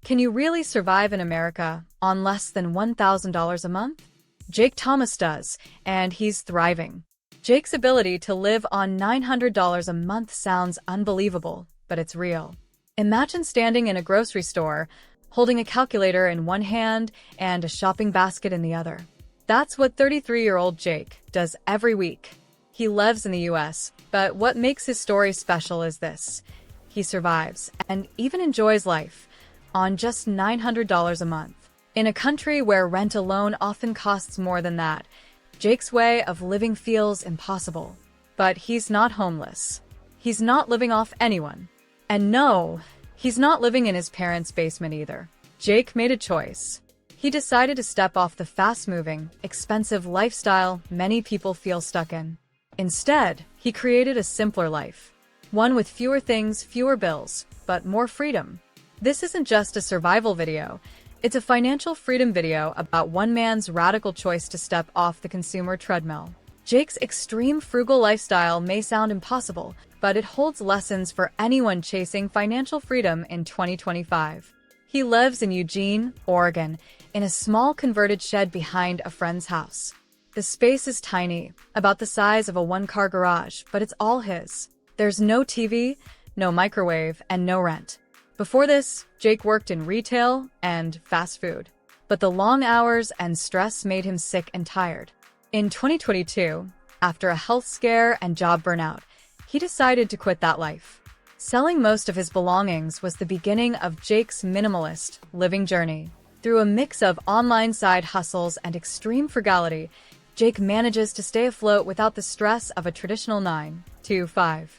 Can you really survive in America on less than $1,000 a month? Jake Thomas does, and he's thriving. Jake's ability to live on $900 a month sounds unbelievable, but it's real. Imagine standing in a grocery store, holding a calculator in one hand and a shopping basket in the other. That's what 33-year-old Jake does every week. He lives in the US, but what makes his story special is this. He survives, and even enjoys life, on just $900 a month. In a country where rent alone often costs more than that, Jake's way of living feels impossible. But he's not homeless. He's not living off anyone. And no, he's not living in his parents' basement either. Jake made a choice. He decided to step off the fast-moving, expensive lifestyle many people feel stuck in. Instead, he created a simpler life. One with fewer things, fewer bills, but more freedom. This isn't just a survival video. It's a financial freedom video about one man's radical choice to step off the consumer treadmill. Jake's extreme frugal lifestyle may sound impossible, but it holds lessons for anyone chasing financial freedom in 2025. He lives in Eugene, Oregon, in a small converted shed behind a friend's house. The space is tiny, about the size of a one-car garage, but it's all his. There's no TV, no microwave, and no rent. Before this, Jake worked in retail and fast food, but the long hours and stress made him sick and tired. In 2022, after a health scare and job burnout, he decided to quit that life. Selling most of his belongings was the beginning of Jake's minimalist living journey. Through a mix of online side hustles and extreme frugality, Jake manages to stay afloat without the stress of a traditional 9-to-5.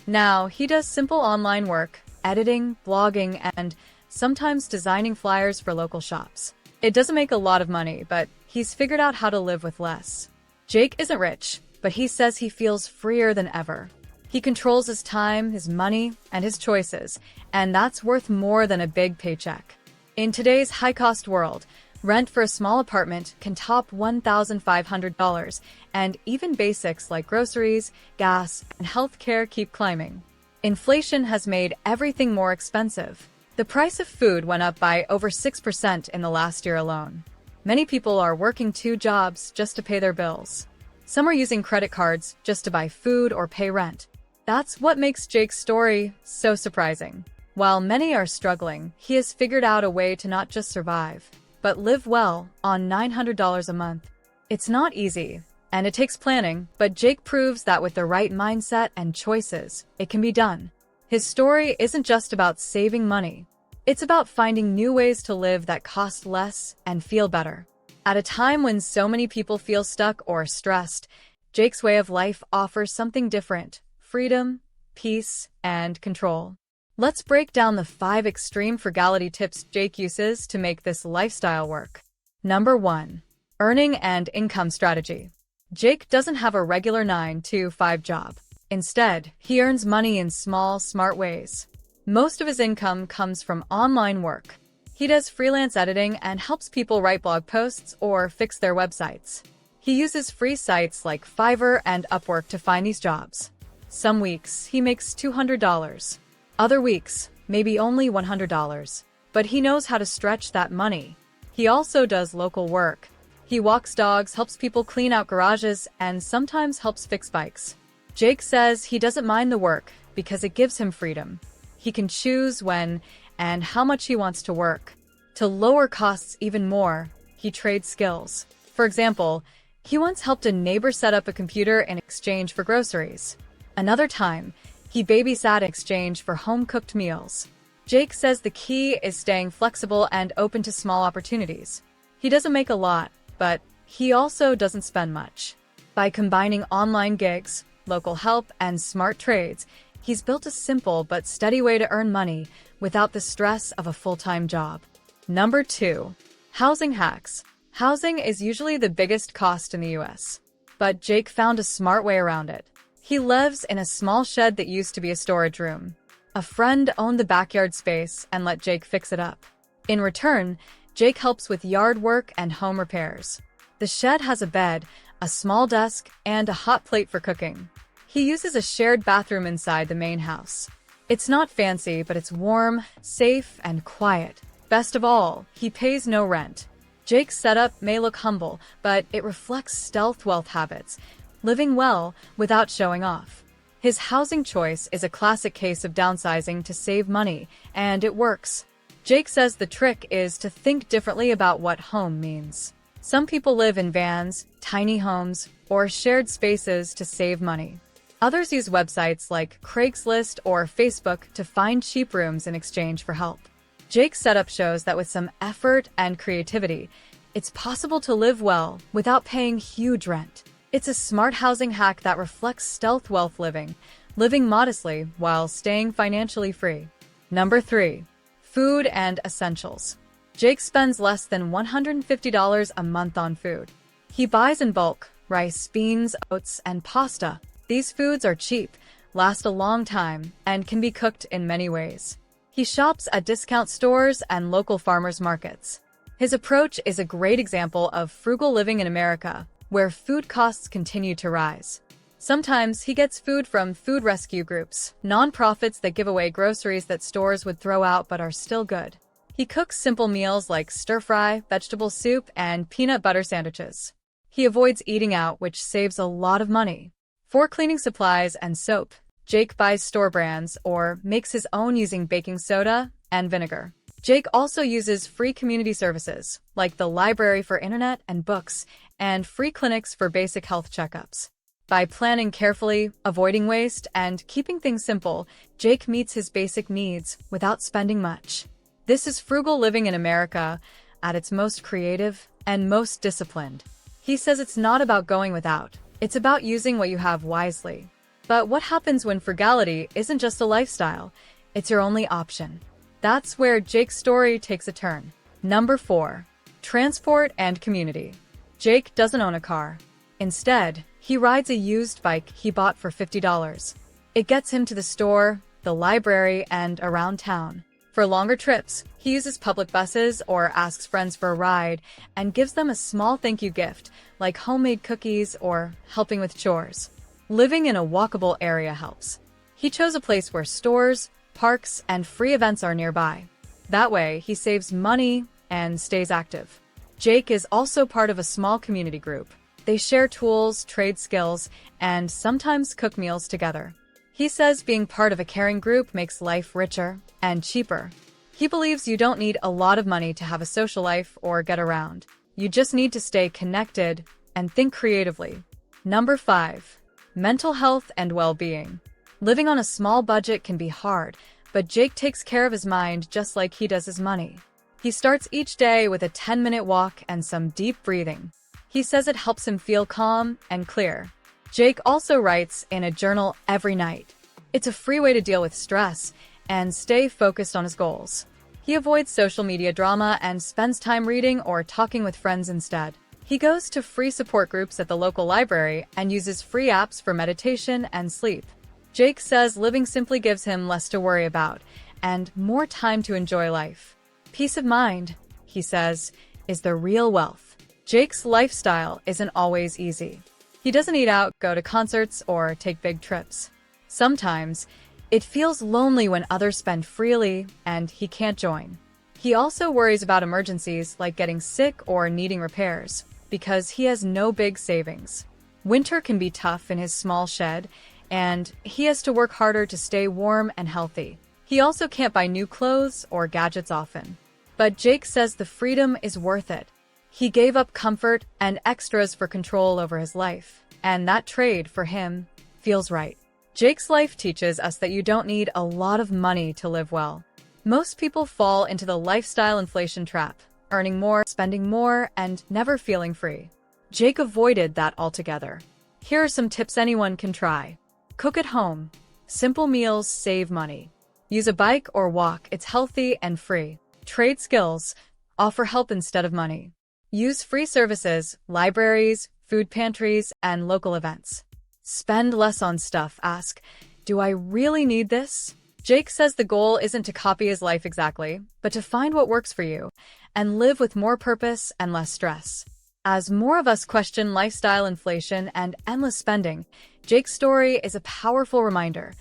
Now, he does simple online work, editing, blogging, and sometimes designing flyers for local shops. It doesn't make a lot of money, but he's figured out how to live with less. Jake isn't rich, but he says he feels freer than ever. He controls his time, his money, and his choices, and that's worth more than a big paycheck. In today's high-cost world, rent for a small apartment can top $1,500, and even basics like groceries, gas, and healthcare keep climbing. Inflation has made everything more expensive. The price of food went up by over 6% in the last year alone. Many people are working 2 jobs just to pay their bills. Some are using credit cards just to buy food or pay rent. That's what makes Jake's story so surprising. While many are struggling, he has figured out a way to not just survive, but live well on $900 a month. It's not easy, and it takes planning, but Jake proves that with the right mindset and choices, it can be done. His story isn't just about saving money. It's about finding new ways to live that cost less and feel better. At a time when so many people feel stuck or stressed, Jake's way of life offers something different: freedom, peace, and control. Let's break down the 5 extreme frugality tips Jake uses to make this lifestyle work. Number 1. Earning and income strategy. Jake doesn't have a regular 9-to-5 job. Instead, he earns money in small, smart ways. Most of his income comes from online work. He does freelance editing and helps people write blog posts or fix their websites. He uses free sites like Fiverr and Upwork to find these jobs. Some weeks, he makes $200. Other weeks, maybe only $100. But he knows how to stretch that money. He also does local work. He walks dogs, helps people clean out garages, and sometimes helps fix bikes. Jake says he doesn't mind the work because it gives him freedom. He can choose when and how much he wants to work. To lower costs even more, he trades skills. For example, he once helped a neighbor set up a computer in exchange for groceries. Another time, he babysat in exchange for home-cooked meals. Jake says the key is staying flexible and open to small opportunities. He doesn't make a lot, but he also doesn't spend much. By combining online gigs, local help, and smart trades, he's built a simple but steady way to earn money without the stress of a full-time job. Number 2. Housing hacks. Housing is usually the biggest cost in the US, but Jake found a smart way around it. He lives in a small shed that used to be a storage room. A friend owned the backyard space and let Jake fix it up. In return, Jake helps with yard work and home repairs. The shed has a bed, a small desk, and a hot plate for cooking. He uses a shared bathroom inside the main house. It's not fancy, but it's warm, safe, and quiet. Best of all, he pays no rent. Jake's setup may look humble, but it reflects stealth wealth habits, living well without showing off. His housing choice is a classic case of downsizing to save money, and it works. Jake says the trick is to think differently about what home means. Some people live in vans, tiny homes, or shared spaces to save money. Others use websites like Craigslist or Facebook to find cheap rooms in exchange for help. Jake's setup shows that with some effort and creativity, it's possible to live well without paying huge rent. It's a smart housing hack that reflects stealth wealth living modestly while staying financially free. Number 3. Food and essentials. Jake spends less than $150 a month on food. He buys in bulk: rice, beans, oats, and pasta. These foods are cheap, last a long time, and can be cooked in many ways. He shops at discount stores and local farmers markets. His approach is a great example of frugal living in America, where food costs continue to rise. Sometimes he gets food from food rescue groups, nonprofits that give away groceries that stores would throw out but are still good. He cooks simple meals like stir-fry, vegetable soup, and peanut butter sandwiches. He avoids eating out, which saves a lot of money. For cleaning supplies and soap, Jake buys store brands or makes his own using baking soda and vinegar. Jake also uses free community services, like the library for internet and books, and free clinics for basic health checkups. By planning carefully, avoiding waste, and keeping things simple, Jake meets his basic needs without spending much. This is frugal living in America at its most creative and most disciplined. He says it's not about going without, it's about using what you have wisely. But what happens when frugality isn't just a lifestyle, it's your only option? That's where Jake's story takes a turn. Number 4. Transport and community. Jake doesn't own a car. Instead, he rides a used bike he bought for $50. It gets him to the store, the library, and around town. For longer trips, he uses public buses or asks friends for a ride and gives them a small thank you gift, like homemade cookies or helping with chores. Living in a walkable area helps. He chose a place where stores, parks, and free events are nearby. That way, he saves money and stays active. Jake is also part of a small community group. They share tools, trade skills, and sometimes cook meals together. He says being part of a caring group makes life richer and cheaper. He believes you don't need a lot of money to have a social life or get around. You just need to stay connected and think creatively. Number 5. Mental health and well-being. Living on a small budget can be hard, but Jake takes care of his mind just like he does his money. He starts each day with a 10-minute walk and some deep breathing. He says it helps him feel calm and clear. Jake also writes in a journal every night. It's a free way to deal with stress and stay focused on his goals. He avoids social media drama and spends time reading or talking with friends instead. He goes to free support groups at the local library and uses free apps for meditation and sleep. Jake says living simply gives him less to worry about and more time to enjoy life. Peace of mind, he says, is the real wealth. Jake's lifestyle isn't always easy. He doesn't eat out, go to concerts, or take big trips. Sometimes, it feels lonely when others spend freely and he can't join. He also worries about emergencies like getting sick or needing repairs, because he has no big savings. Winter can be tough in his small shed, and he has to work harder to stay warm and healthy. He also can't buy new clothes or gadgets often. But Jake says the freedom is worth it. He gave up comfort and extras for control over his life, and that trade, for him, feels right. Jake's life teaches us that you don't need a lot of money to live well. Most people fall into the lifestyle inflation trap, earning more, spending more, and never feeling free. Jake avoided that altogether. Here are some tips anyone can try. Cook at home. Simple meals save money. Use a bike or walk, it's healthy and free. Trade skills. Offer help instead of money. Use free services, libraries, food pantries, and local events. Spend less on stuff. Ask, do I really need this? Jake says the goal isn't to copy his life exactly, but to find what works for you and live with more purpose and less stress. As more of us question lifestyle inflation and endless spending, Jake's story is a powerful reminder.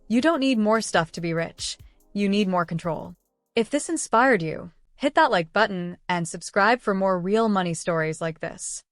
You don't need more stuff to be rich. You need more control. If this inspired you, Hit that like button and subscribe for more real money stories like this.